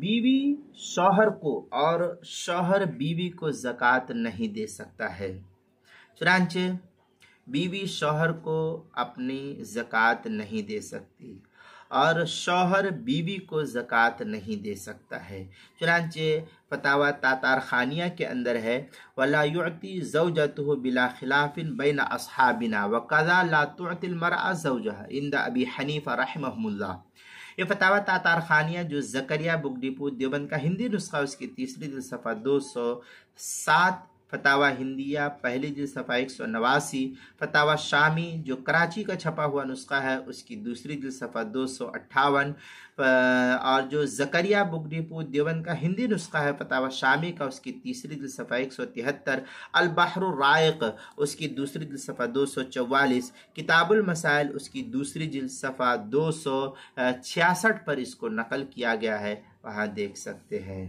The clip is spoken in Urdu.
بیوی شوہر کو اور شوہر بیوی کو زکوٰۃ نہیں دے سکتا ہے۔ چنانچہ بیوی شوہر کو اپنی زکوٰۃ نہیں دے سکتی اور شوہر بیوی کو زکوٰۃ نہیں دے سکتا ہے۔ چنانچہ فتاویٰ تاتار خانیہ کے اندر ہے وَلَا يُعْطِي زَوْجَتُهُ بِلَا خِلَافٍ بَيْنَ أَصْحَابِنَا وَكَذَا لَا تُعْطِي الْمَرْأَةُ زَوْجَهَا عِنْدَ أَبِي حنیفہ رحمہ اللہ۔ یہ فتاویٰ تاتار خانیہ جو زکریا بک ڈپو دیوبند کا ہندی نسخہ اس کی تیسری جلد صفحہ 207، فتاویٰ ہندیہ پہلی جلد صفحہ 189، فتاویٰ شامی جو کراچی کا چھپا ہوا نسخہ ہے اس کی دوسری جلد صفحہ 258، اور جو زکریا بک ڈپو دیوبند کا ہندی نسخہ ہے فتاویٰ شامی کا اس کی تیسری جلد صفحہ 173، البحر الرائق اس کی دوسری جلد صفحہ 244، کتاب المسائل اس کی دوسری جلد صفحہ 266 پر اس کو نقل کیا گیا ہے، وہاں دیکھ سکتے ہیں۔